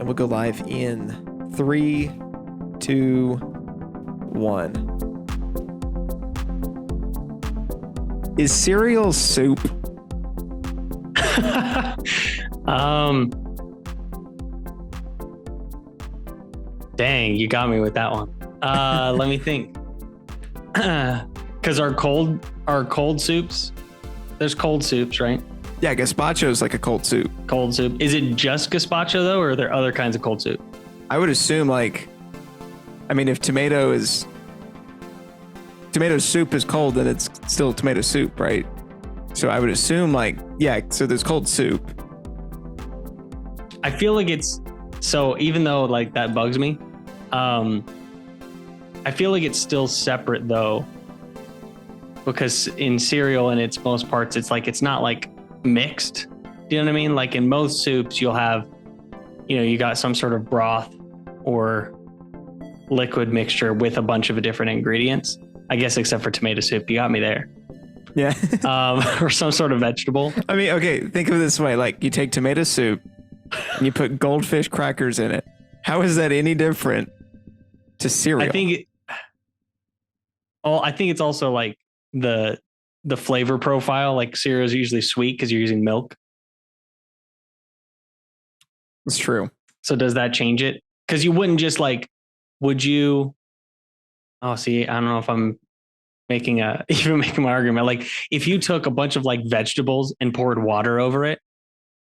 And we'll go live in 3, 2, 1. Is cereal soup? Dang, you got me with that one. Let me think. Because our cold soups, there's cold soups, right? Yeah, gazpacho is like a cold soup. Cold soup. Is it just gazpacho though, or are there other kinds of cold soup? I would assume if tomato soup is cold, then it's still tomato soup, right? So I would assume so there's cold soup. I feel like so even though like that bugs me, I feel like it's still separate though, because in cereal in its most parts, it's not like mixed. Do you know what I mean? Like in most soups, you'll have, you got some sort of broth or liquid mixture with a bunch of different ingredients. I guess except for tomato soup, you got me there. Yeah. Or some sort of vegetable. I mean, okay, think of it this way: like you take tomato soup and you put goldfish crackers in it. How is that any different to cereal? I think it's also like the flavor profile. Like cereal is usually sweet because you're using milk. It's true. So does that change it? Because you wouldn't just would you? Oh, see, I don't know if I'm making my argument. Like if you took a bunch of like vegetables and poured water over it,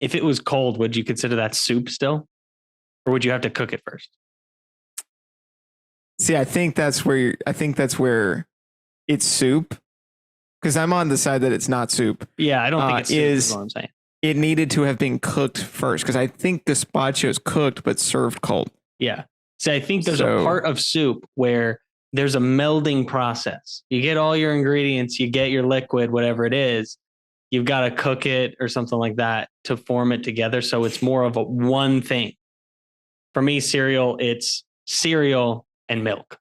if it was cold, would you consider that soup still? Or would you have to cook it first? See, I think that's where it's soup. Because I'm on the side that it's not soup. Yeah, I don't think it's soup is what I'm saying. It needed to have been cooked first, because I think gazpacho is cooked but served cold. Yeah. See, I think there's a part of soup where there's a melding process. You get all your ingredients, you get your liquid, whatever it is, you've got to cook it or something like that to form it together. So it's more of a one thing. For me, cereal, it's cereal and milk.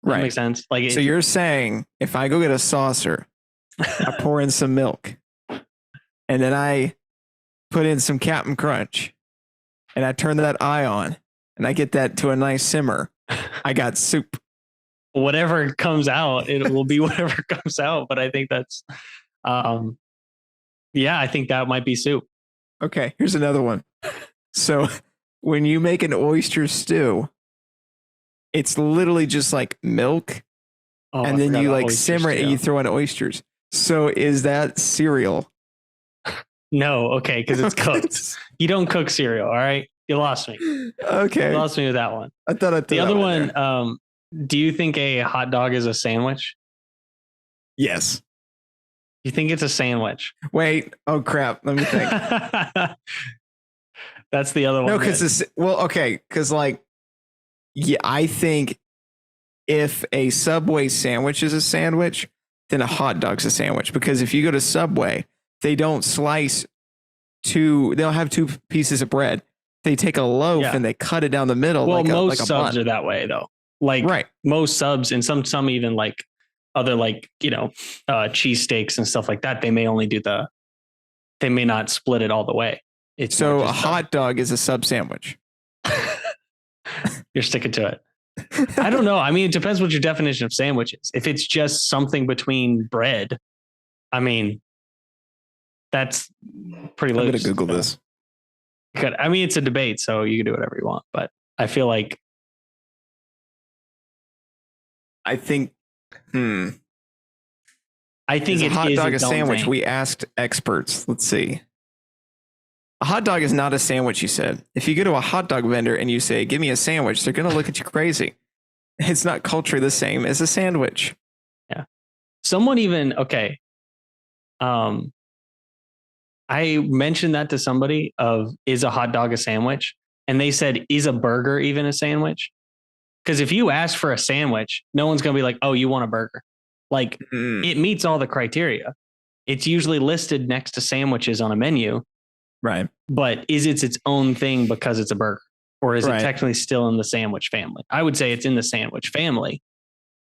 That makes sense. So you're saying if I go get a saucer, I pour in some milk, and then I put in some Captain Crunch, and I turn that eye on, and I get that to a nice simmer, I got soup. Whatever comes out, it will be whatever comes out. But I think that's, I think that might be soup. Okay, here's another one. So when you make an oyster stew, it's literally just like milk, and then you simmer it and you throw in oysters. So is that cereal? No, okay, because it's cooked. You don't cook cereal, all right? You lost me. Okay. You lost me with that one. I thought the other one, do you think a hot dog is a sandwich? Yes. You think it's a sandwich? Wait. Oh, crap. Let me think. That's the other one. No, because I think if a Subway sandwich is a sandwich, then a hot dog's a sandwich. Because if you go to Subway, they don't they don't have two pieces of bread. They take a loaf and they cut it down the middle. Well, most subs are that way though. Most subs and some even other cheesesteaks and stuff like that. They may only they may not split it all the way. So a hot dog is a sub sandwich. You're sticking to it. I don't know. I mean, it depends what your definition of sandwich is. If it's just something between bread, I mean, that's pretty loose. I'm going to Google this. Good. I mean, it's a debate, so you can do whatever you want. But I feel like I think it's a hot dog a sandwich. We asked experts. Let's see. A hot dog is not a sandwich, you said. If you go to a hot dog vendor and you say, give me a sandwich, they're going to look at you crazy. It's not culturally the same as a sandwich. Yeah. Someone even, okay. I mentioned that to somebody is a hot dog a sandwich? And they said, is a burger even a sandwich? Because if you ask for a sandwich, no one's going to be like, oh, you want a burger. It meets all the criteria. It's usually listed next to sandwiches on a menu. Right. But is it its own thing because it's a burger? Or is it technically still in the sandwich family? I would say it's in the sandwich family.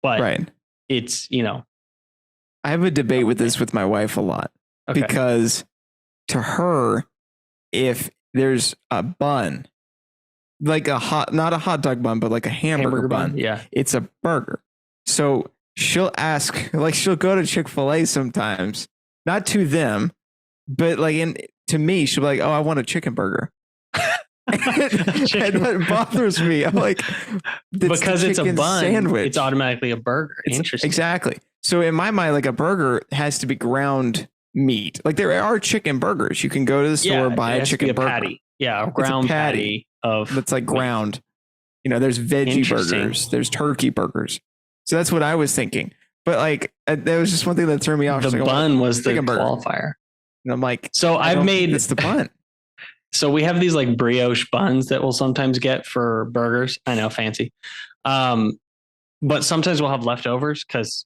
But it's, I have a debate with this with my wife a lot. Okay. Because to her, if there's a bun like not a hot dog bun, but like a hamburger bun. Yeah. It's a burger. So she'll ask, like she'll go to Chick-fil-A sometimes, not to them, but like to me, she'll be like, oh, I want a chicken burger. And that bothers me. I'm like, because it's a bun sandwich. It's automatically a burger. Interesting. Exactly. So in my mind, like a burger has to be ground meat. Like there are chicken burgers. You can go to the store, buy a chicken burger. Patty. Yeah, a ground patty of that's like ground. You know, there's veggie burgers, there's turkey burgers. So that's what I was thinking. But like that was just one thing that threw me off. The like, bun was the qualifier. And I'm like, so I've made it's the bun. So we have these like brioche buns that we'll sometimes get for burgers. I know, fancy. But sometimes we'll have leftovers because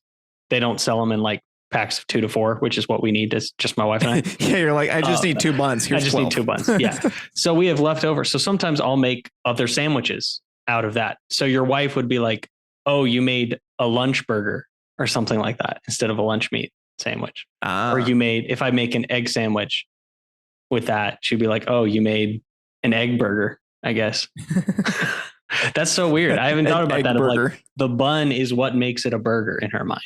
they don't sell them in like packs of 2 to 4, which is what we need. Is just my wife and I. Yeah, you're like, I just need 2 buns. Here's I just 12. need 2 buns. Yeah. So we have leftovers. So sometimes I'll make other sandwiches out of that. So your wife would be like, oh, you made a lunch burger or something like that instead of a lunch meat sandwich. Or you made, if I make an egg sandwich with that, she'd be like, oh, you made an egg burger, I guess. That's so weird. I haven't thought about that. Of like, the bun is what makes it a burger in her mind.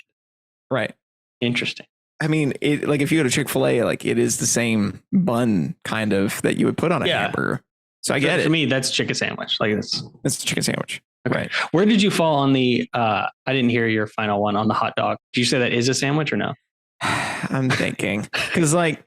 Right. Interesting. I mean, it like if you go to Chick-fil-A, like it is the same bun kind of that you would put on a hamburger. So I get it. To me, that's chicken sandwich. Like it's a chicken sandwich. Okay. Right. Where did you fall on the, I didn't hear your final one on the hot dog. Did you say that is a sandwich or no? I'm thinking because like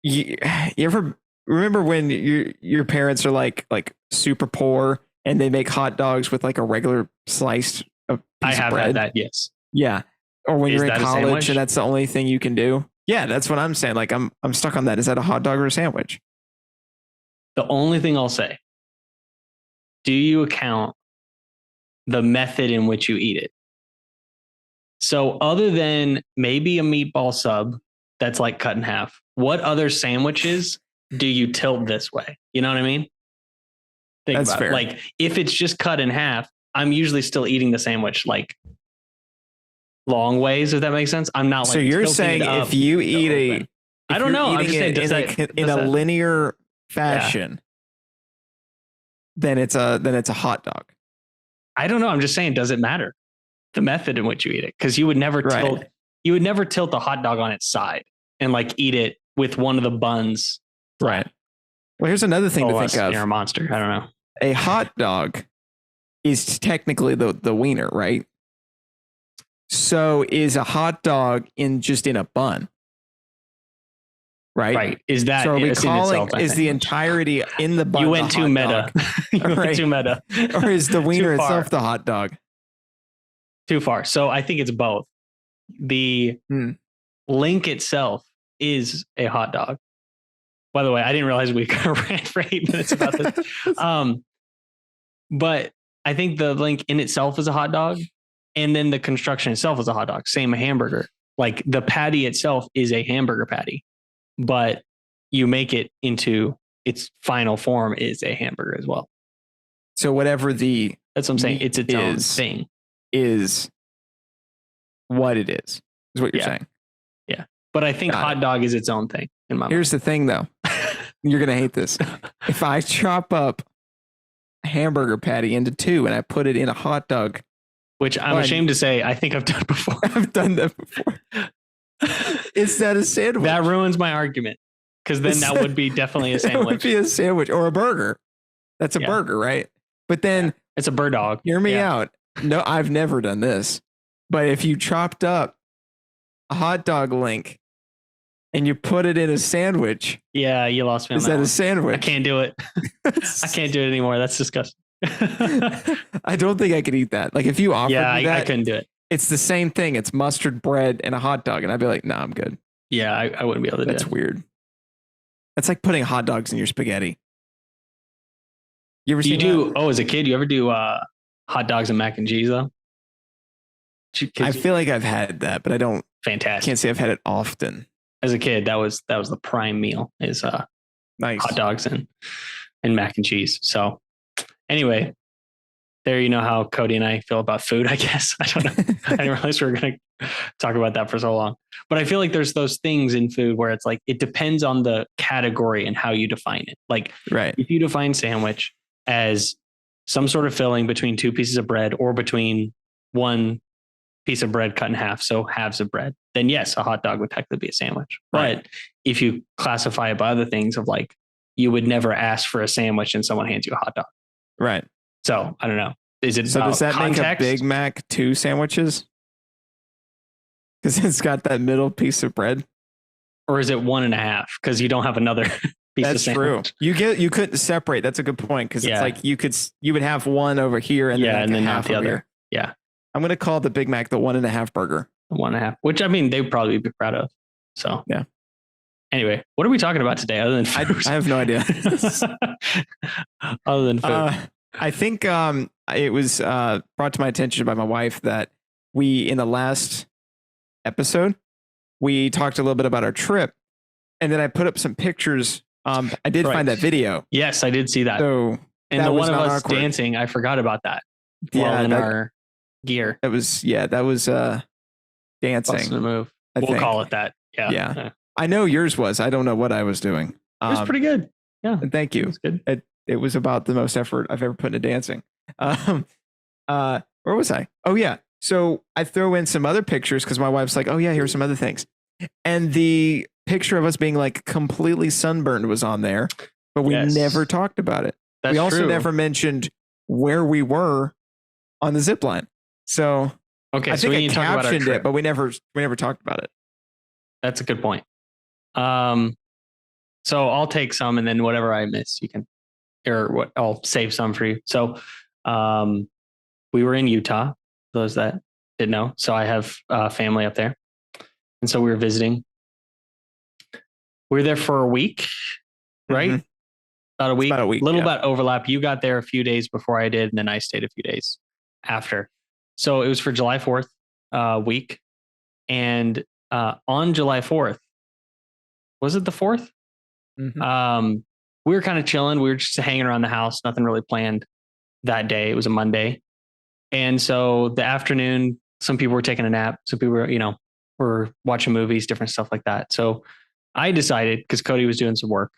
you ever remember when your parents are like super poor and they make hot dogs with like a regular sliced piece I have of bread? had that. Yes. Yeah. Or when you're in college and that's the only thing you can do. Yeah, that's what I'm saying. Like I'm stuck on that. Is that a hot dog or a sandwich? The only thing I'll say, do you account the method in which you eat it? So other than maybe a meatball sub that's like cut in half, what other sandwiches do you tilt this way? You know what I mean? Think that's about fair. It. Like if it's just cut in half, I'm usually still eating the sandwich like long ways, if that makes sense. I'm not like, so you're saying if you eat I don't know. I'm just saying in a linear fashion, then it's a hot dog. I don't know. I'm just saying, does it matter the method in which you eat it? Because you would never tilt the hot dog on its side and like eat it with one of the buns. Right. Well, here's another thing to think of. You're a monster. I don't know. A hot dog is technically the wiener, right? So is a hot dog in a bun? Right. Right. Is that so? Are we calling is the entirety in the bun? You went too meta. You went too meta. Or is the wiener itself the hot dog? Too far. So I think it's both. The link itself is a hot dog. By the way, I didn't realize we ran for 8 minutes about this. But I think the link in itself is a hot dog. And then the construction itself is a hot dog. Same hamburger. Like the patty itself is a hamburger patty. But you make it into its final form is a hamburger as well. So whatever that's what I'm saying. It's its own thing. Is what it is what you're saying. Yeah. But I think hot dog is its own thing in my mind. Here's the thing though. You're going to hate this. If I chop up a hamburger patty into 2 and I put it in a hot dog, which I'm ashamed to say, I think I've done before. I've done that before. Is that a sandwich? That ruins my argument. Because then that would be definitely a sandwich. It would be a sandwich or a burger. That's a burger, right? But then it's a bird dog. Hear me out. No, I've never done this. But if you chopped up a hot dog link and you put it in a sandwich. Yeah, you lost me on that. Is that a sandwich? I can't do it. I can't do it anymore. That's disgusting. I don't think I could eat that. Like if you offered me that, I couldn't do it. It's the same thing. It's mustard bread and a hot dog. And I'd be like, nah, I'm good. Yeah, I wouldn't be able to do it. That's weird. That's like putting hot dogs in your spaghetti. You ever seen that? Oh, as a kid, you ever do hot dogs and mac and cheese though? I feel like I've had that, but I don't. Fantastic. Can't say I've had it often. As a kid, that was the prime meal is nice hot dogs and mac and cheese. So anyway, there you know how Cody and I feel about food, I guess. I don't know. I didn't realize we were going to talk about that for so long. But I feel like there's those things in food where it's like it depends on the category and how you define it. Like right. if you define sandwich as some sort of filling between two pieces of bread or between one piece of bread cut in half, so halves of bread, then yes, a hot dog would technically be a sandwich. Right. But if you classify it by other things of like, you would never ask for a sandwich and someone hands you a hot dog. Right. So I don't know. Is it so? Does that context? make a Big Mac 2 sandwiches? Because it's got that middle piece of bread. Or is it 1.5? Because you don't have another piece That's of sandwich. true. You couldn't separate. That's a good point. Because it's like you would have one over here and then not half the over other. here. Yeah. I'm gonna call the Big Mac the 1.5 burger. 1.5, which I mean they would probably be proud of. So yeah. Anyway, what are we talking about today other than food? I have no idea. Other than food. I think it was brought to my attention by my wife that we, in the last episode, we talked a little bit about our trip, and then I put up some pictures. I did find that video. Yes, I did see that. So and the one of us dancing, I forgot about that. Yeah, in our gear. That was dancing. Busting a move. We'll call it that. Yeah. I know yours was. I don't know what I was doing. It was pretty good. Yeah. Thank you. It was good. It was about the most effort I've ever put into dancing. Where was I? Oh yeah. So I throw in some other pictures because my wife's like, oh yeah, here's some other things. And the picture of us being like completely sunburned was on there, but we never talked about it. We also never mentioned where we were on the zip line. So okay, I think I captioned it, but we never talked about it. That's a good point. So I'll take some, and then whatever I miss, you can, or what I'll save some for you. So, we were in Utah. Those that didn't know, so I have family up there, and so we were visiting. We were there for a week, right? Mm-hmm. About a week. About a week. Little bit overlap. You got there a few days before I did, and then I stayed a few days after. So it was for July 4th week, and on July 4th, was it the 4th? Mm-hmm. We were kind of chilling. We were just hanging around the house. Nothing really planned that day. It was a Monday. And so the afternoon, some people were taking a nap. Some people were, were watching movies, different stuff like that. So I decided, because Cody was doing some work,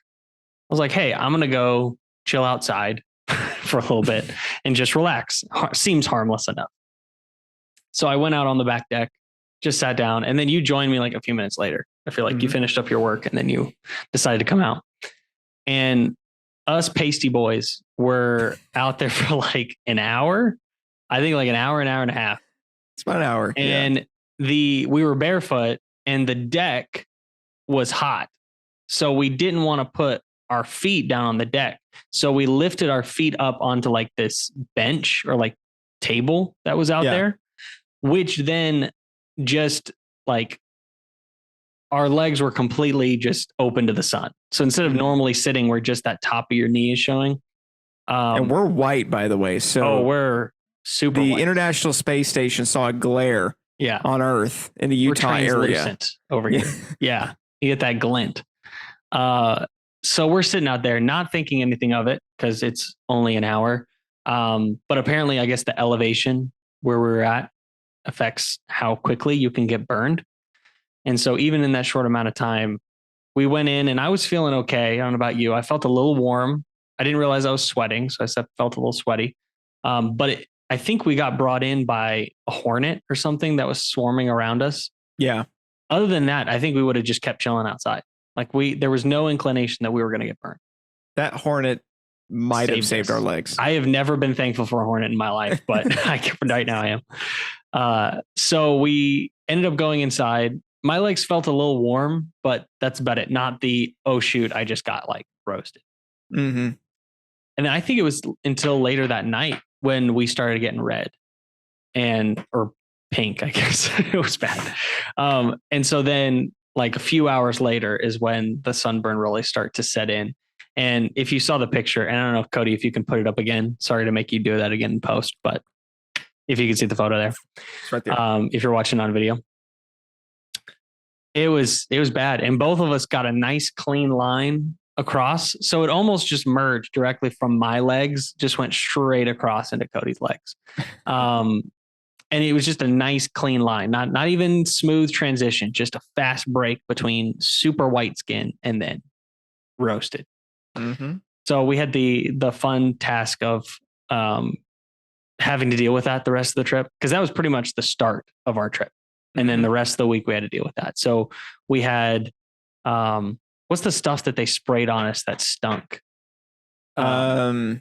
I was like, hey, I'm going to go chill outside for a little bit and just relax. Seems harmless enough. So I went out on the back deck, just sat down, and then you joined me like a few minutes later. I feel like you finished up your work and then you decided to come out. And us pasty boys were out there for like an hour. I think like an hour and a half. It's about an hour. And we were barefoot and the deck was hot. So we didn't want to put our feet down on the deck. So we lifted our feet up onto like this bench or like table that was out there, which then just like our legs were completely just open to the sun. So instead of normally sitting where just that top of your knee is showing. And we're white, by the way. So we're super the white. International Space Station saw a glare on Earth in the Utah area over here. Yeah. You get that glint. So we're sitting out there not thinking anything of it because it's only an hour. But apparently, I guess the elevation where we're at affects how quickly you can get burned. And so even in that short amount of time, we went in and I was feeling okay. I don't know about you. I felt a little warm. I didn't realize I was sweating. So I felt a little sweaty. But I think we got brought in by a hornet or something that was swarming around us. Yeah. Other than that, I think we would have just kept chilling outside. Like there was no inclination that we were going to get burned. That hornet might have saved our legs. I have never been thankful for a hornet in my life, but right now I am. So we ended up going inside. My legs felt a little warm, but that's about it. Not the, oh shoot, I just got like roasted. Mm-hmm. And then I think it was until later that night when we started getting red or pink, I guess. It was bad. And so then like a few hours later is when the sunburn really start to set in. And if you saw the picture, and I don't know, Cody, if you can put it up again, sorry to make you do that again in post, but if you can see the photo there, it's right there. If you're watching on video, it was bad. And both of us got a nice clean line across. So it almost just merged directly from my legs, just went straight across into Cody's legs. And it was just a nice clean line, not even smooth transition, just a fast break between super white skin and then roasted. Mm-hmm. So we had the fun task of having to deal with that the rest of the trip, because that was pretty much the start of our trip. And then the rest of the week we had to deal with that. So we had what's the stuff that they sprayed on us that stunk? Well,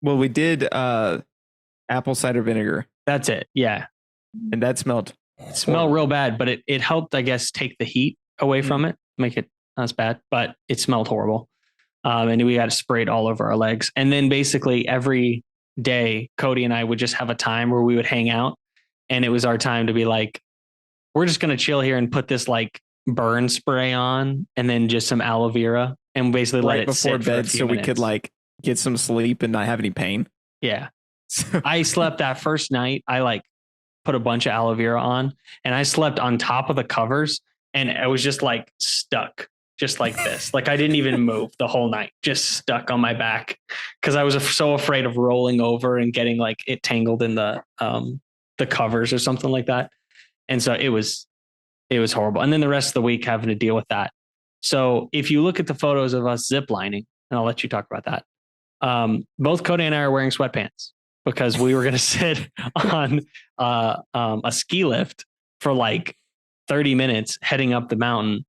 we did apple cider vinegar. That's it. Yeah. And that smelled real bad, but it helped, I guess, take the heat away from it, make it not as bad, but it smelled horrible. And we got it sprayed all over our legs. And then basically every day, Cody and I would just have a time where we would hang out, and it was our time to be like, we're just going to chill here and put this like burn spray on, and then just some aloe vera, and basically let it before sit bed, for so we could like get some sleep and not have any pain. Yeah. I slept that first night. I like put a bunch of aloe vera on, and I slept on top of the covers, and I was just like stuck, just like this. Like I didn't even move the whole night, just stuck on my back, because I was so afraid of rolling over and getting like it tangled in the covers or something like that. And so it was horrible. And then the rest of the week having to deal with that. So if you look at the photos of us ziplining, and I'll let you talk about that. Both Cody and I are wearing sweatpants, because we were going to sit on a ski lift for like 30 minutes heading up the mountain,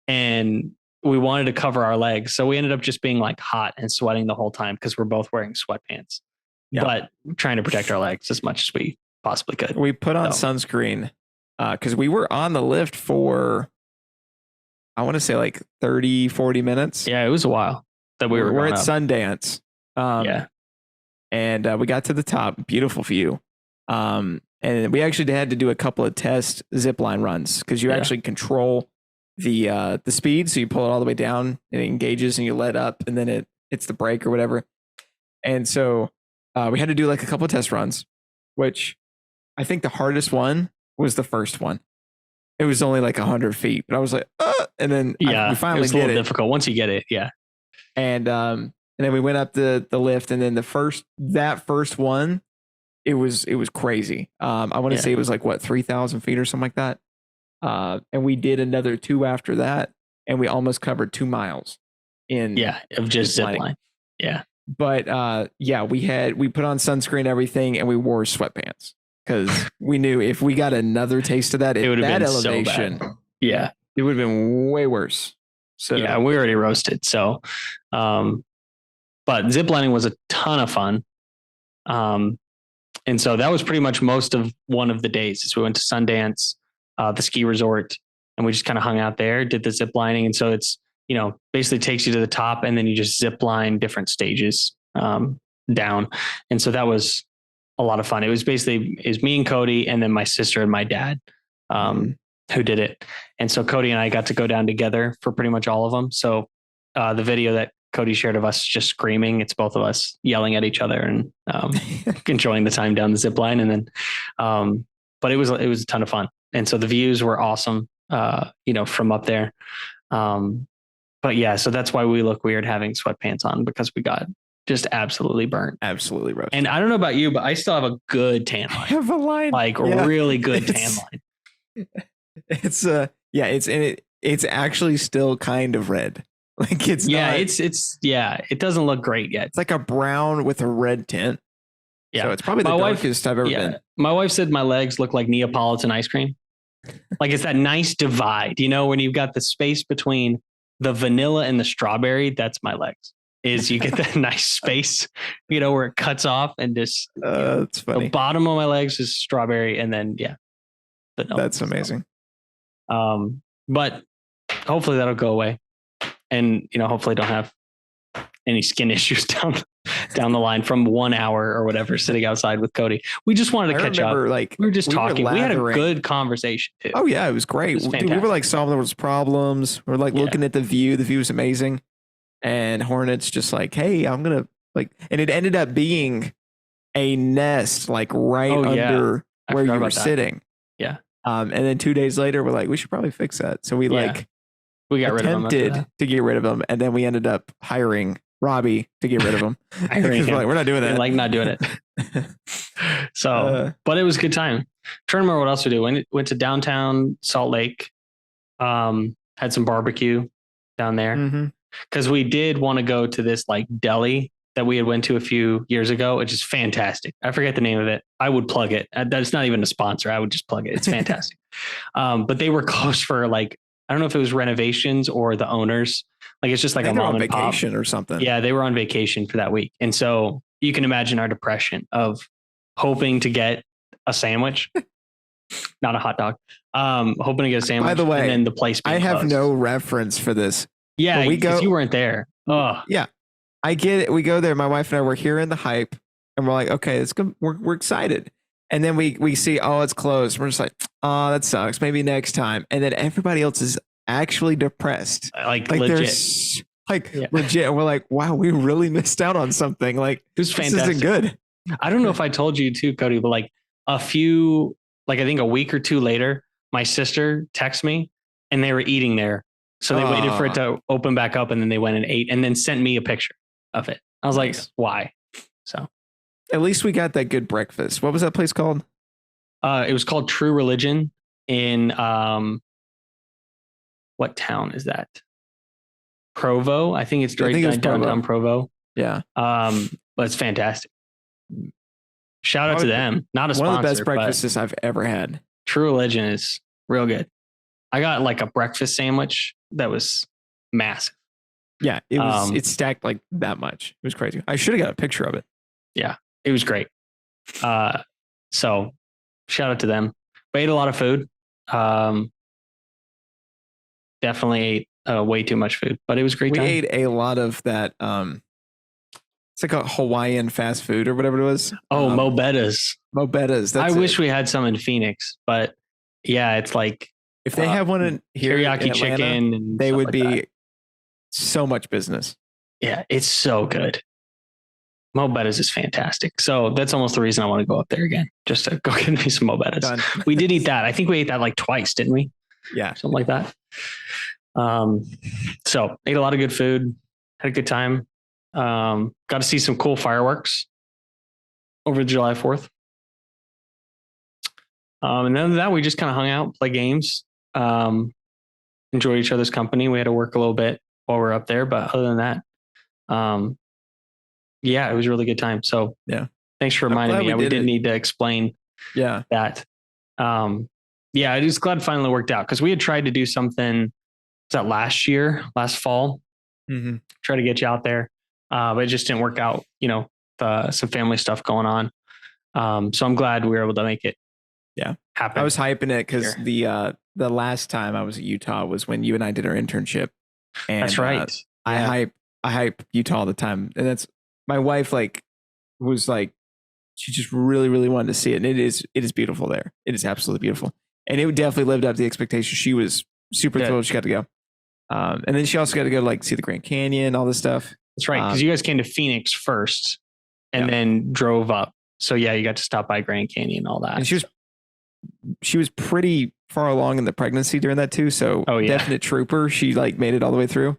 and we wanted to cover our legs. So we ended up just being like hot and sweating the whole time, because we're both wearing sweatpants, but trying to protect our legs as much as we possibly could. We put on sunscreen because we were on the lift for, I want to say like 30, 40 minutes. Yeah, it was a while that we were at up. Sundance. And we got to the top, beautiful view. And we actually had to do a couple of test zipline runs, because you actually control the speed. So you pull it all the way down, and it engages, and you let up, and then it hits the brake or whatever. And so we had to do like a couple of test runs, which I think the hardest one was the first one. It was only like 100 feet, but I was like, and then we finally did it. Difficult once you get it. Yeah. And then we went up the lift, and then that first one, it was crazy. I want to say it was like 3,000 feet or something like that. And we did another 2 after that, and we almost covered 2 miles of just zipline. Yeah. But we put on sunscreen and everything, and we wore sweatpants, because we knew if we got another taste of that, it would have been elevation, so bad. Yeah, it would have been way worse. So yeah, we already roasted. So, but ziplining was a ton of fun. And so that was pretty much most of one of the days. So we went to Sundance, the ski resort, and we just kind of hung out there, did the ziplining. And so it's, basically takes you to the top, and then you just zip line different stages down. And so that was a lot of fun. It was me and Cody, and then my sister and my dad who did it. And so Cody and I got to go down together for pretty much all of them. So the video that Cody shared of us just screaming, it's both of us yelling at each other and enjoying the time down the zip line. And then, but it was a ton of fun. And so the views were awesome, from up there. But yeah, so that's why we look weird having sweatpants on, because we got just absolutely burnt. Absolutely roasted. And I don't know about you, but I still have a good tan line. I have a line. Like really good tan line. It's actually still kind of red. Like it's it doesn't look great yet. It's like a brown with a red tint. Yeah. So it's probably the darkest I've ever been. My wife said my legs look like Neapolitan ice cream. Like it's that nice divide, when you've got the space between the vanilla and the strawberry, that's my legs. Is you get that nice space, where it cuts off, and just that's funny. The bottom of my legs is strawberry, and then that's amazing. But hopefully that'll go away, and hopefully don't have any skin issues down the line from 1 hour or whatever sitting outside with Cody. We just wanted to catch up. Like we were just talking. We had a good conversation too. Oh yeah, it was great. We were like solving those problems. We were like looking at the view. The view was amazing. And Hornet's just like, hey, I'm gonna and it ended up being a nest like under where you were sitting. Yeah. And then 2 days later, we're like, we should probably fix that. So we got attempted to get rid of them, and then we ended up hiring Robbie to get rid of them. We're not doing that. Like not doing it. So, but it was a good time. Trying to remember what else we did. Went to downtown Salt Lake. Had some barbecue down there. Mm-hmm. because we did want to go to this like deli that we had went to a few years ago, which is fantastic. I forget the name of it. I would plug it. That's not even a sponsor. I would just plug it. It's fantastic. But they were closed for like, I don't know if it was renovations or the owners. Like it's just like a mom and pop vacation or something. Yeah, they were on vacation for that week. And so you can imagine our depression of hoping to get a sandwich, not a hot dog. Hoping to get a sandwich. By the way, and then the place being I have closed. No reference for this. Yeah, because you weren't there. Oh, yeah. I get it. We go there. My wife and I were here in the hype, and we're like, okay, it's good. We're excited. And then we see, oh, it's closed. We're just like, oh, that sucks. Maybe next time. And then everybody else is actually depressed. Like legit. Legit. And we're like, wow, we really missed out on something. Like, it was fantastic. This isn't good. I don't know if I told you too, Cody, but like I think a week or two later, my sister texted me and they were eating there. So they waited for it to open back up and then they went and ate and then sent me a picture of it. I was like, why? So at least we got that good breakfast. What was that place called? It was called True Religion in what town is that? Provo. I think it's downtown Provo. Yeah. But it's fantastic. Shout out to them. Not a sponsor. One of the best breakfasts I've ever had. True Religion is real good. I got like a breakfast sandwich that was massive. Yeah, it was. It stacked like that much. It was crazy. I should have got a picture of it. Yeah, it was great. So shout out to them. We ate a lot of food. Definitely ate way too much food, but it was a great. We ate a lot of that. It's like a Hawaiian fast food or whatever it was. Oh, Mo Betta's. Mo Betta's. I wish we had some in Phoenix, but yeah, it's like if they have one in here, teriyaki chicken, and they would be so much business. Yeah, it's so good. Mo Betta's is fantastic. So that's almost the reason I want to go up there again, just to go get me some Mo Betta's. We did eat that. I think we ate that like twice, didn't we? Yeah, something like that. So ate a lot of good food, had a good time. Got to see some cool fireworks over July 4th. And then that we just kind of hung out, play games, enjoyed each other's company. We had to work a little bit while we were up there, but other than that, yeah, it was a really good time. So yeah, thanks for reminding me. We didn't need to explain that. Yeah, I was glad it finally worked out because we had tried to do something. Was that last fall? Mm-hmm. Try to get you out there. But it just didn't work out, some family stuff going on. So I'm glad we were able to make it. Yeah. Happen. I was hyping it because the last time I was at Utah was when you and I did our internship. And that's right. I hype Utah all the time. And that's my wife, she just really, really wanted to see it. And it is beautiful there. It is absolutely beautiful. And it definitely lived up to the expectations. She was super thrilled she got to go. And then she also got to go see the Grand Canyon, all this stuff. That's right. Because you guys came to Phoenix first and then drove up. So yeah, you got to stop by Grand Canyon and all that. And she was pretty far along in the pregnancy during that too. So definite trooper. She made it all the way through.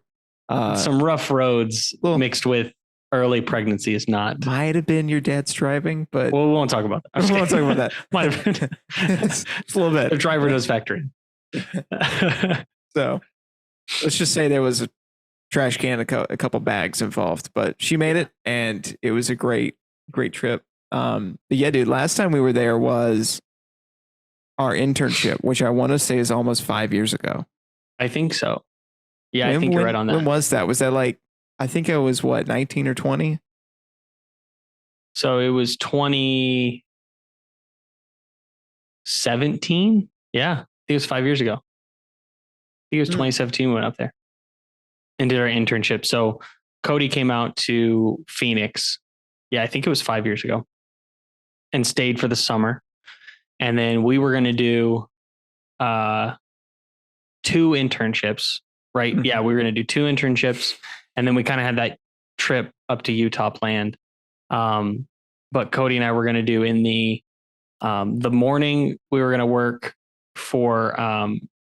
Some rough roads mixed with early pregnancy is not. Might have been your dad's driving, but we won't talk about that. We won't talk about that. Might have been. It's a little bit. The driver does factor in. So let's just say there was a trash can, a couple bags involved, but she made it and it was a great trip. But yeah, dude, last time we were there was our internship, which I want to say is almost 5 years ago. I think so. Yeah, I think you're right on that. When was that? Was that I think it was 19 or 20? So it was 2017. Yeah, I think it was 5 years ago. I think it was 2017 we went up there and did our internship. So Cody came out to Phoenix. Yeah, I think it was 5 years ago and stayed for the summer. And then we were going to do 2 internships, right? Mm-hmm. Yeah, we were going to do 2 internships. And then we kind of had that trip up to Utah planned. But Cody and I were going to do in the morning, we were going to work for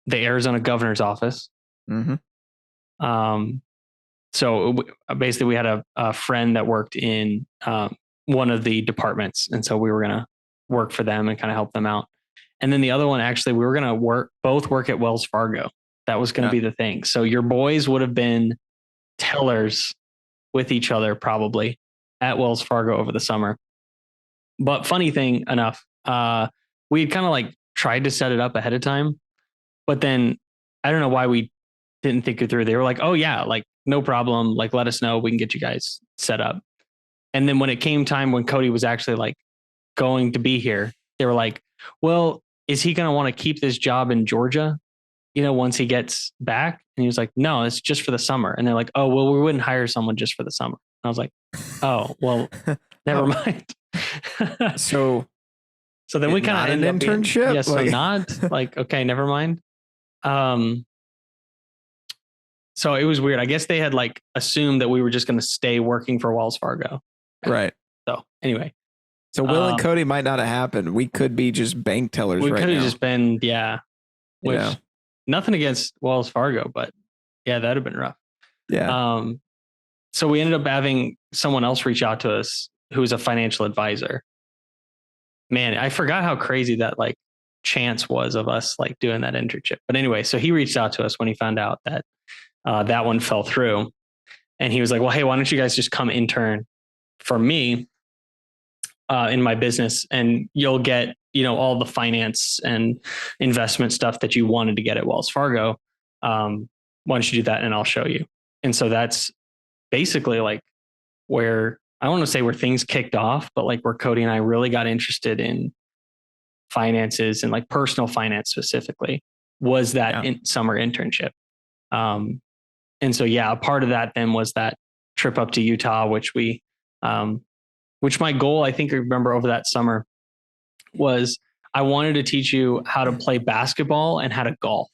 the Arizona governor's office. Mm-hmm. So basically we had a friend that worked in one of the departments. And so we were going to work for them and kind of help them out. And then the other one, actually, we were going to both work at Wells Fargo. That was going to be the thing. So your boys would have been tellers with each other probably at Wells Fargo over the summer. But funny thing enough, we had kind of like tried to set it up ahead of time, but then I don't know why we didn't think it through. They were like, oh yeah, like no problem. Like, let us know. We can get you guys set up. And then when it came time when Cody was actually like going to be here, they were like, well, is he going to want to keep this job in Georgia, once he gets back? And he was like, no, it's just for the summer. And they're like, oh, well, we wouldn't hire someone just for the summer. And I was like, oh, well, never mind. So then we kind of ended up internship. So not like, okay, never mind. So it was weird. I guess they had like assumed that we were just going to stay working for Wells Fargo. Right. So anyway. So Will and Cody might not have happened. We could be just bank tellers. We right could have now. just been, which nothing against Wells Fargo, but yeah, that'd have been rough. Yeah. So we ended up having someone else reach out to us who was a financial advisor. Man, I forgot how crazy that like chance was of us like doing that internship. But anyway, so he reached out to us when he found out that that one fell through, and he was like, well, hey, why don't you guys just come intern for me in my business, and you'll get, all the finance and investment stuff that you wanted to get at Wells Fargo. Why don't you do that and I'll show you? And so that's basically like where I want to say where things kicked off, but like where Cody and I really got interested in finances and like personal finance specifically was that summer internship. And so, a part of that then was that trip up to Utah, which my goal, I think I remember over that summer, was I wanted to teach you how to play basketball and how to golf.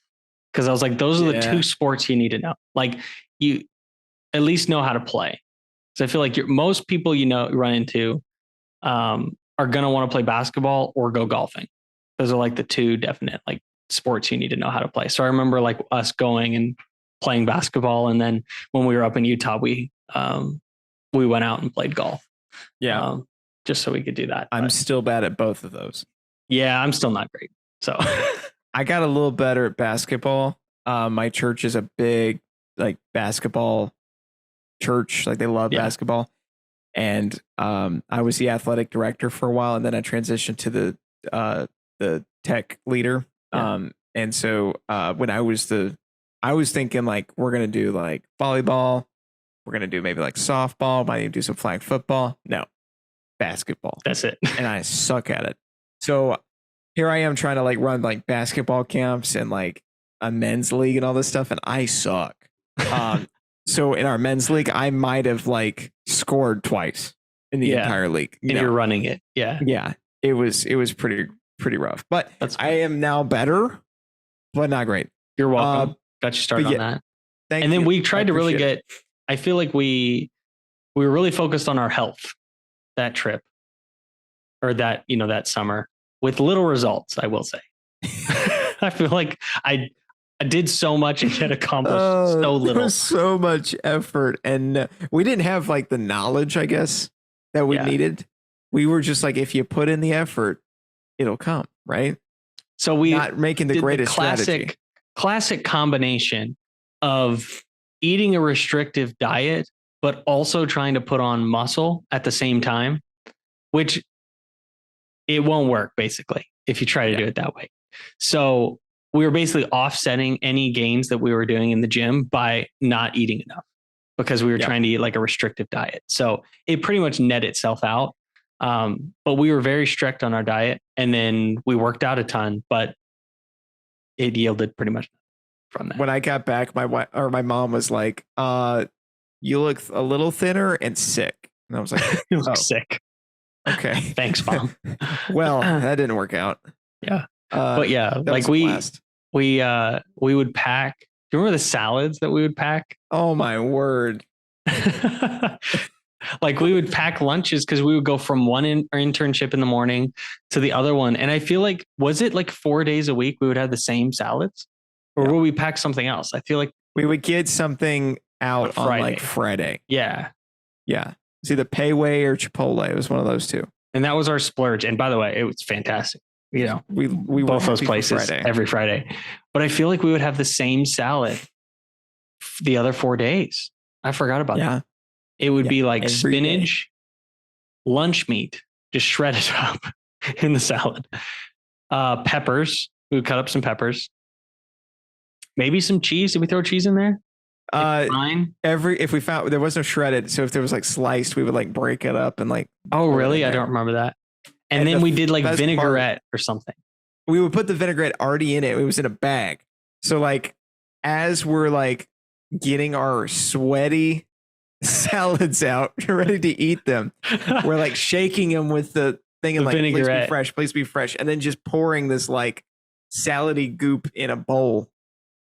Because I was like, those are the two sports you need to know. Like, you at least know how to play. So I feel like most people run into are going to want to play basketball or go golfing. Those are like the two definite like sports you need to know how to play. So I remember like us going and playing basketball, and then when we were up in Utah, we went out and played golf. Yeah. Just so we could do that. I'm still bad at both of those. Yeah, I'm still not great. So I got a little better at basketball. My church is a big like basketball church. Like they love basketball. And I was the athletic director for a while, and then I transitioned to the tech leader. Yeah. And so when I was thinking like, we're going to do like volleyball. We're going to do maybe like softball. Might even do some flag football. No, basketball. That's it. And I suck at it. So here I am trying to like run like basketball camps and like a men's league and all this stuff. And I suck. So in our men's league, I might have like scored twice in the entire league. And you're running it. Yeah. Yeah. It was pretty rough, but I am now better, but not great. You're welcome. Got you started on that. Thank and then you. we tried to really get, I feel like we were really focused on our health that trip or that, that summer with little results, I will say. I feel like I did so much and yet accomplished so little. There was so much effort, and we didn't have like the knowledge, I guess, that we needed. We were just like, if you put in the effort, it'll come, right? So we not making the greatest strategy. Classic combination of eating a restrictive diet, but also trying to put on muscle at the same time, which it won't work basically if you try to do it that way. So we were basically offsetting any gains that we were doing in the gym by not eating enough because we were trying to eat like a restrictive diet. So it pretty much net itself out. But we were very strict on our diet, and then we worked out a ton, but it yielded pretty much from that. When I got back, my mom was like, you look a little thinner and sick. And I was like, you look sick. Okay. Thanks, Mom. Well, that didn't work out. Yeah. But like we would pack. Do you remember the salads that we would pack? Oh my word. Like we would pack lunches because we would go from one internship in the morning to the other one. And I feel like, was it like 4 days a week we would have the same salads? Or would we pack something else? I feel like we would get something out on like Friday. Yeah. Yeah. It's either Payway or Chipotle. It was one of those two. And that was our splurge. And by the way, it was fantastic. We both those places every Friday. But I feel like we would have the same salad the other 4 days. I forgot about that. Yeah. It would Yeah, be like every day. spinach, lunch meat, just shredded up in the salad. Peppers. We would cut up some peppers. Maybe some cheese. Did we throw cheese in there? Fine. If we found there was no shredded, so if there was like sliced, we would like break it up and like. Oh, throw it really? in I there. don't remember that. And And then the we did like best part- vinaigrette or something. We would put the vinaigrette already in it. It was in a bag. So like as we're like getting our sweaty salads out, ready to eat them, we're like shaking them with the thing and The like please be vinaigrette. fresh, please be fresh, and then just pouring this like salady goop in a bowl.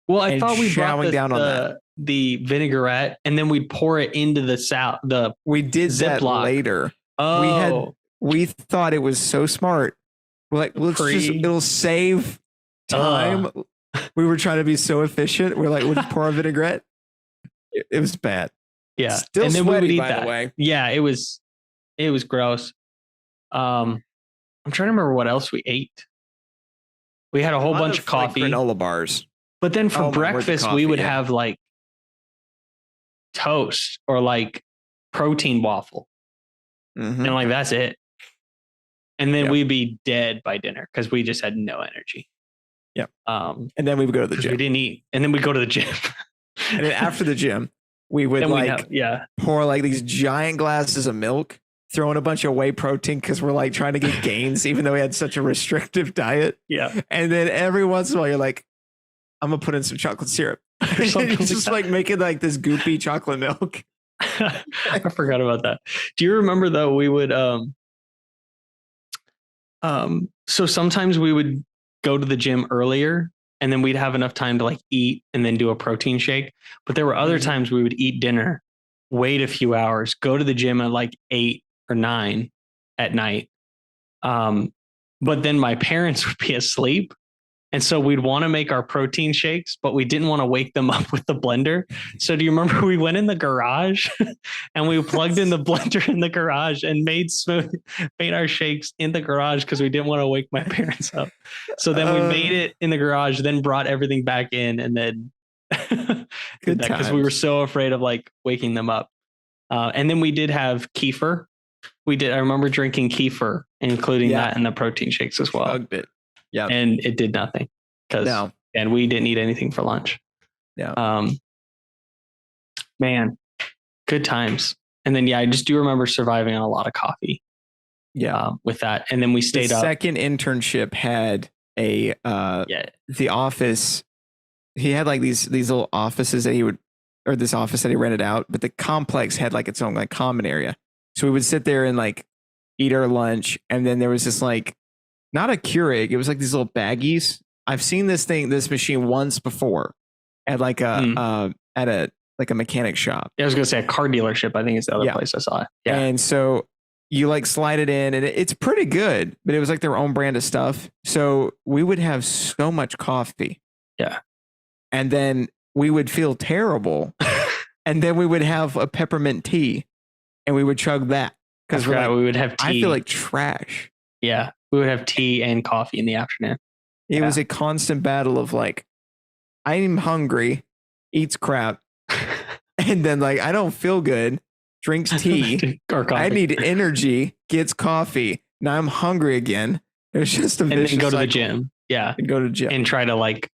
Well, I and thought we brought chowing down on the vinaigrette and then we'd pour it into the salad. We did that Ziploc. later. Oh, We thought it was so smart. We're like, it'll save time. We were trying to be so efficient. We're like, we'll just pour our vinaigrette. It was bad. yeah. Still and then sweaty, we would eat by that. the way. Yeah, it was gross. I'm trying to remember what else we ate. We had a whole bunch of coffee. Like granola bars. But then for Oh, my word, the breakfast, we coffee, would yeah. have like toast or like protein waffle. Mhm. And like, that's it. And then Yep. we'd be dead by dinner because we just had no energy. Yep. And And then we would go to the we gym. didn't eat. And then we'd go to the gym. And then after the gym, we would Then we'd like have- yeah. pour like these giant glasses of milk, throw in a bunch of whey protein because we're like trying to get gains, even though we had such a restrictive diet. Yeah. And then every once in a while, you're like, I'm gonna put in some chocolate syrup. And something it's like just that. like making like this goopy chocolate milk. I forgot about that. Do you remember though? We would, so sometimes we would go to the gym earlier and then we'd have enough time to like eat and then do a protein shake. But there were other Mhm. times we would eat dinner, wait a few hours, go to the gym at like 8 or 9 at night. But then my parents would be asleep. And so we'd want to make our protein shakes, but we didn't want to wake them up with the blender. So do you remember we went in the garage and we plugged in the blender in the garage and made our shakes in the garage because we didn't want to wake my parents up. So then we made it in the garage, then brought everything back in and then Good because we were times. so afraid of like waking them up. And then we did have kefir. I remember drinking kefir, including Yeah. that in the protein shakes as well. Chugged it. Yeah. And it did nothing No. and we didn't eat anything for lunch. Yeah. Man, good times. And then, yeah, I just do remember surviving on a lot of coffee Yeah. with that. And then we The stayed up. second internship had a Yeah. the office. He had like these little offices that he would, or this office that he rented out, but the complex had like its own like common area. So we would sit there and like eat our lunch, and then there was this like not a Keurig, it was like these little baggies. I've seen this machine once before at like a like a mechanic shop. I was going to say a car dealership. I think it's the other Yeah. place I saw it. Yeah. And so you like slide it in, and it's pretty good, but it was like their own brand of stuff. So we would have so much coffee. Yeah. And then we would feel terrible. And then we would have a peppermint tea and we would chug that. Because we would have tea. I feel like trash. Yeah. We would have tea and coffee in the afternoon. It Yeah. was a constant battle of like, I'm hungry, eats crap, and then like I don't feel good, drinks tea. Or coffee. I need energy, gets coffee. Now I'm hungry again. It was just a and then vicious go to the cycle. gym. Yeah. And go to the gym. And try to like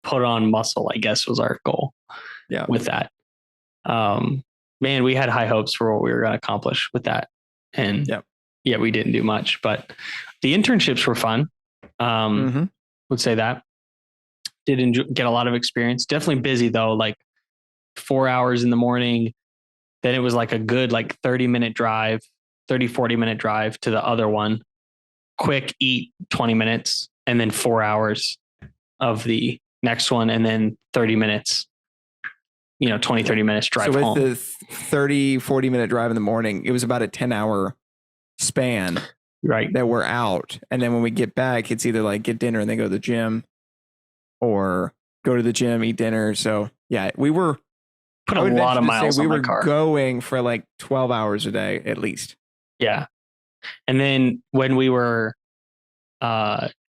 put on muscle, I guess was our goal. Yeah. With that. Man, we had high hopes for what we were going to accomplish with that. And Yep. yeah, we didn't do much, but the internships were fun. Mhm. Would say that. Did get a lot of experience. Definitely busy though, like 4 hours in the morning. Then it was like a good like 40 minute drive to the other one. Quick eat 20 minutes and then 4 hours of the next one and then 30 minutes, 20, 30 minutes drive So with home. the 30, 40-minute drive in the morning, it was about a 10-hour span Right. that we're out. And then when we get back, it's either like get dinner and then go to the gym or go to the gym, eat dinner. So yeah, we were Put I a would lot of venture to say miles we on my were car. going for like 12 hours a day at least. Yeah. And then when we were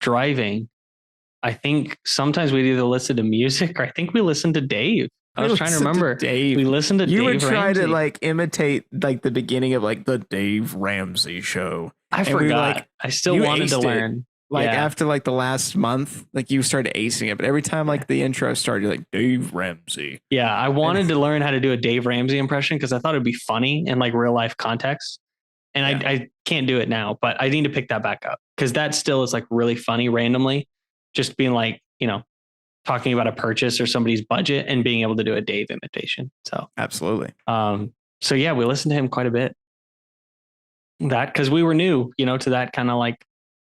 driving, I think sometimes we'd either listen to music or I think we listened to Dave. I was trying to remember. Dave. We listened to you Dave would try Ramsey. to like imitate like the beginning of like the Dave Ramsey show. I And we were forgot. like, I still you wanted to aced it. learn. Like Yeah. after like the last month, like you started acing it. But every time like the intro started, you're like Dave Ramsey. Yeah, I wanted to learn how to do a Dave Ramsey impression because I thought it'd be funny in like real life context. And I can't do it now, but I need to pick that back up because that still is like really funny randomly. Just being like, talking about a purchase or somebody's budget and being able to do a Dave imitation. So Absolutely. so yeah, we listened to him quite a bit. That because we were new, to that kind of like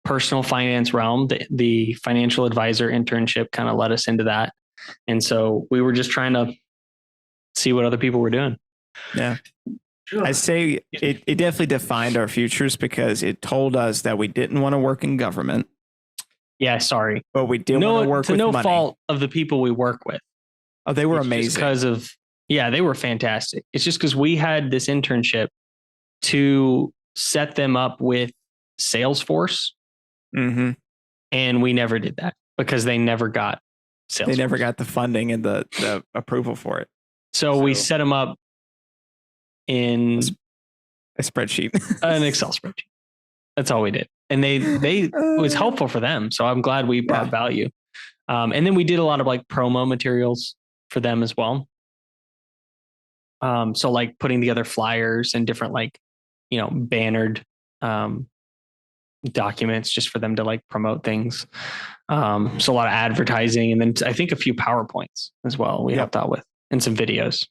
personal finance realm. The financial advisor internship kind of led us into that. And so we were just trying to see what other people were doing. Yeah. I say it definitely defined our futures because it told us that we didn't want to work in government. Yeah, sorry. But we did want to work with no money. fault of the people we work with. Oh, they were amazing. Because they were fantastic. It's just because we had this internship to set them up with Salesforce. Mm-hmm. And we never did that because they never got Salesforce. They never got the funding and the approval for it. So we set them up in a spreadsheet, an Excel spreadsheet. That's all we did. And it was helpful for them. So I'm glad we brought value. And then we did a lot of like promo materials for them as well. So like putting together flyers and different like, bannered documents just for them to like promote things. So a lot of advertising and then I think a few PowerPoints as well we helped out with and some videos.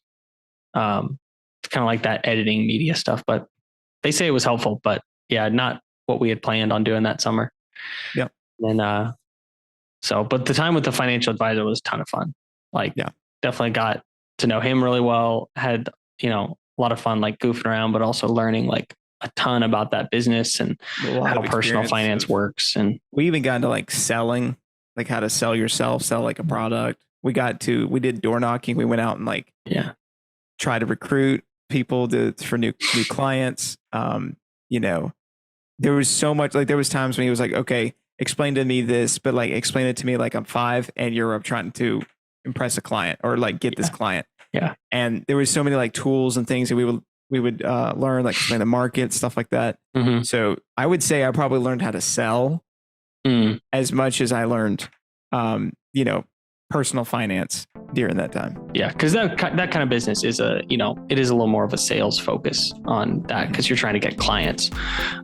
Kind of like that editing media stuff, but they say it was helpful, but not what we had planned on doing that summer. Yep. And but the time with the financial advisor was a ton of fun. Like, definitely got to know him really well. Had, a lot of fun, like goofing around, but also learning like a ton about that business and how personal finance works. And we even got into like selling, like how to sell yourself, sell like a product. We did door knocking. We went out and like, try to recruit people for new clients. There was so much, like there was times when he was like, okay, explain to me this, but like explain it to me like I'm 5 and you're trying to impress a client or like get this client. Yeah. And there was so many like tools and things that we would learn, like explain the market, stuff like that. Mm-hmm. So I would say I probably learned how to sell as much as I learned, personal finance during that time. Yeah, because that kind of business is it is a little more of a sales focus on that because you're trying to get clients.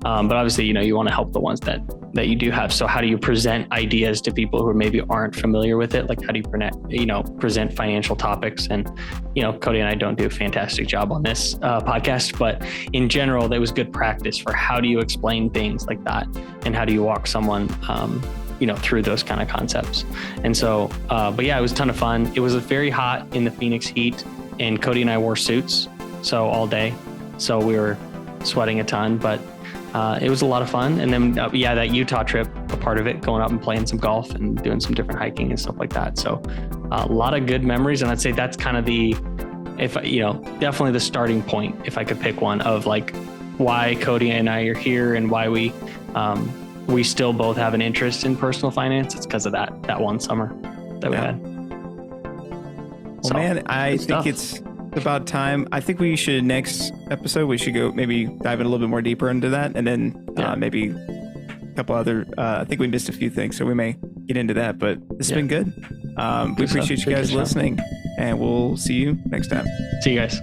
But obviously, you want to help the ones that you do have. So how do you present ideas to people who maybe aren't familiar with it? Like how do you present financial topics? And, Cody and I don't do a fantastic job on this podcast, but in general, that was good practice for how do you explain things like that? And how do you walk someone, through those kind of concepts. And so, but yeah, it was a ton of fun. It was very hot in the Phoenix heat and Cody and I wore suits. So all day. So we were sweating a ton, but it was a lot of fun. And then, that Utah trip, a part of it, going up and playing some golf and doing some different hiking and stuff like that. So a lot of good memories. And I'd say that's kind of definitely the starting point, if I could pick one, of like why Cody and I are here and why we still both have an interest in personal finance. It's because of that one summer that we had. Well, man, I think it's about time. I think we should next episode, we should go maybe dive in a little bit more deeper into that. And then maybe a couple other, I think we missed a few things, so we may get into that, but this has been good. We appreciate you guys listening and we'll see you next time. See you guys.